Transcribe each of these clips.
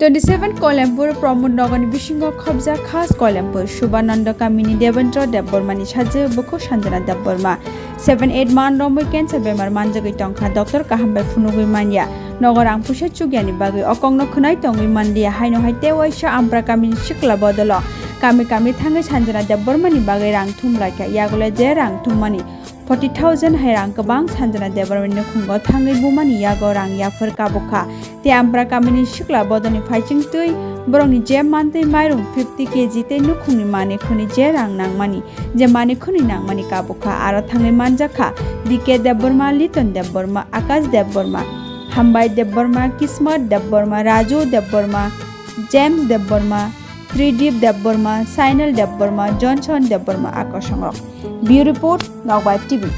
27 Kolempur Pramod Nogani Bishingo Khobja Khas Kolempur Shubhananda Kamini Devendra Debbormani Saje Boko Shanjana Debborma 7-8 Man Romoi Cancer Bemar Manjagi Tongkha Dr. Kahambai Funugui Mania Nogorang Pusha Chugyani Bagi Okongno Khunai Tongi Mandia Haino Haite Waisha Ampra Kamini Shikla Bodolo Kami Thangai Shanjana Debbormani Bagi Rang Thum Laika Yagole Je Rang Thumani 40,000 hairang kabang sanjana debarwin khungo thangai bumani yago rang yafor kabukha te ampra kamini shikla bodoni phaiching tui borongni je mantui mairung 50 kg te nukhungni mane khuni je rang nangmani je mane khuni nangmani kabukha aro thangai manjakha dike deborma liton deborma akash deborma hambai deborma kismat deborma raju deborma james deborma Tridip Debborma, Sinal Debborma, Johnson Debborma Akoshangrok. View report, Nogbai TV.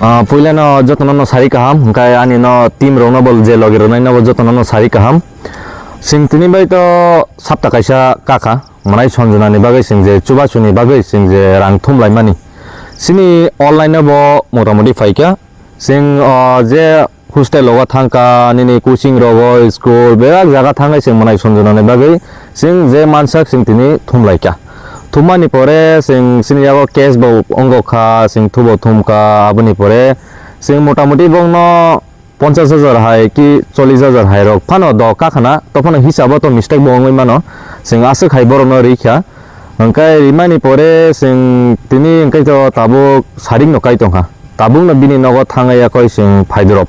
Pula no jotono no sari kaham, kai ani no team rona bol je logi rona no jotono no sari kaham. Sing tini bai to sapta kaisa kaka, manai sonjona ni bagai sing je chuba chuni bagai sing je rang thum lai mani. Sini online bo motamoti faika, sing je hostel loga thangka nini coaching rogo school berak jaga thangai sing manai sonjona ni bagai sing je mansak sing tini thum laika. Thumani pore sing sini jago cash bo ongo kha sing thubo thumka aboni pore sing motamoti bongno 50,000 hai ki 40,000 hai rok phano do ka khana tofano hisabo to mistake bo ongoi mano sing asu khai borono rikha angkai rimani pore sing tini angkai to tabo saring no kai tongha tabung no bini nogo thangaya koi sing phaidrop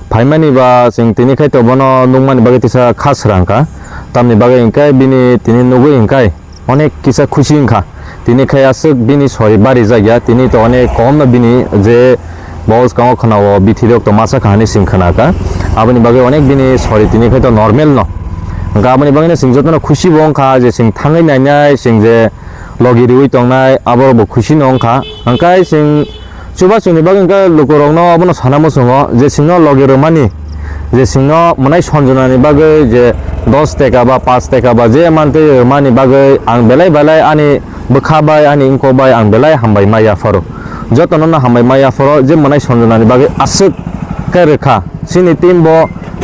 phaimani ba sing tini khai to bono nungmani bage tisa khas rangka tamni bage angkai bini tini nugo angkai অনেক কিছু খুশি ইনখা তিনি খাই আছে বিনি sorry বাড়ি জায়গা তিনি তো অনেক কম না বিনি যে বস গাঁও খানাও বিথিরক তো মাছা খাহানি সিংখানাকা আপনি বাগে অনেক বিনি সরি তিনি খাই তো নরমাল ন গাবনি বাগে সিং যতন খুশি বংখা যে সিং থাঙ্গাই নাইনাই সিং যে লগি রিউই তংনাই আবার ব খুশি নংখা আংকাই সিং সুবা সুনি বাগে কা লোকরংনো আবনো সানামো সঙ্গ যে সিং লগি রমানি যে সিং মনাই সঞ্জনানি বাগে যে 10 টাকা বা 5 টাকা বা যে মানতে মানি বাগে আং বেলাই বেলাই আনি বখাবাই আনি ইনকবাই আং বেলাই হামবাই মাইয়া ফরো যতন না হামবাই মাইয়া ফরো যে মনাই সঞ্জনানি বাগে আসুক কে রেখা সিনি টিম ব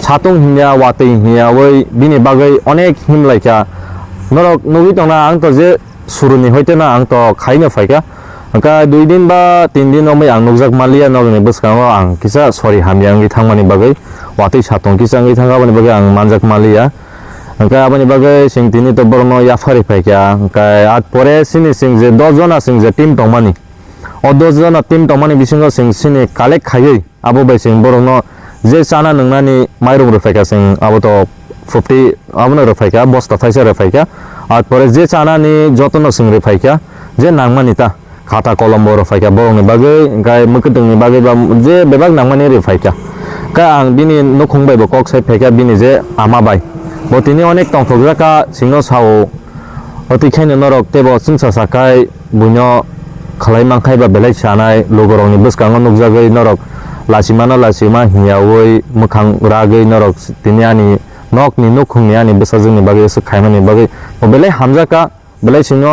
সাতং হিয়া ওয়াতে হিয়া ওই বিনি বাগে অনেক হিম লাইকা নরক নবি তনা আং তো যে সুরুনি হইতে না আং তো খাইনো ফাইকা কা 2 দিন বা 3 দিন ওই আং নকজাক মালিয়া নগনি বসকাও আং কিসা সরি হামিয়াঙ্গি থাংমানি বাগে ওয়াতে সাতং কিসাঙ্গি থাঙ্গাবানি বাগে আং মানজাক Malia angkai abani bagai sing tini to borno yafari paikya angkai at pore sini sing je 10 jona sing je team tongmani o 10 jona team tongmani bisingo sing sini collect khayei abo bai sing borno je chana nungnani mairum ro paikya sing abo to 50 abona ro paikya bosta thaisa ro paikya at pore je chana ni jotono sing ro paikya je nangmani ta khata kolom ro paikya boroni bagai angkai mukutungni bagai ba je bebak nangmani ro paikya ka ang bini nokhongbai bo kok sai paikya bini je ama bai বতিনি অনেক তংথগ্রাকা সিংহ Sao অতিখাইনো নরক তেবো সিংসা সাকাই বুনো খালাই মাংখাই বা বেলাই সানাই লগরংনি বসকাঙ্গ নুকজাগৈ নরক লাসিমা হিয়াওই মুখাং রাগৈ নরক তিনি আনি নকনি নুখুংনি আনি বসাজংনি বাগৈ এসে খাইমানি বাগৈ বেলাই হামজাকা বেলাই সিংহ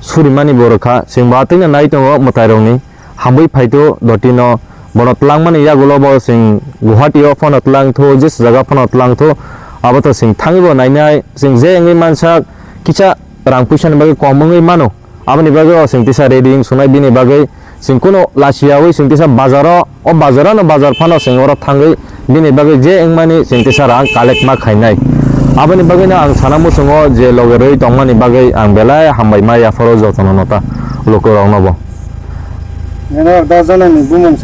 সুরিমানি বরখা সিং বাতিনা নাইতঙ্গ মতাইরংনি হামবৈ ফাইতো দতিনো বনতলাংমানি ইয়াগুলবো সিং গুহাটিও ফনতলাংথো জিস জায়গা ফনতলাংথো abo to sing thangibo nainai sing je engi mansa kicha rang puisan bagai komongai mano aboni bagai sing tisa reading sunai bini bagai sing kono lasiawi sing tisa bazaro o bazara no bazar phano sing ora thangai bini bagai je engmani sing tisa rang collect ma khainai aboni bagai na ang sanamu songo je logerei tongmani bagai ang belai hambai maya foro jotono nota lokorong nobo ena dazana ni bumong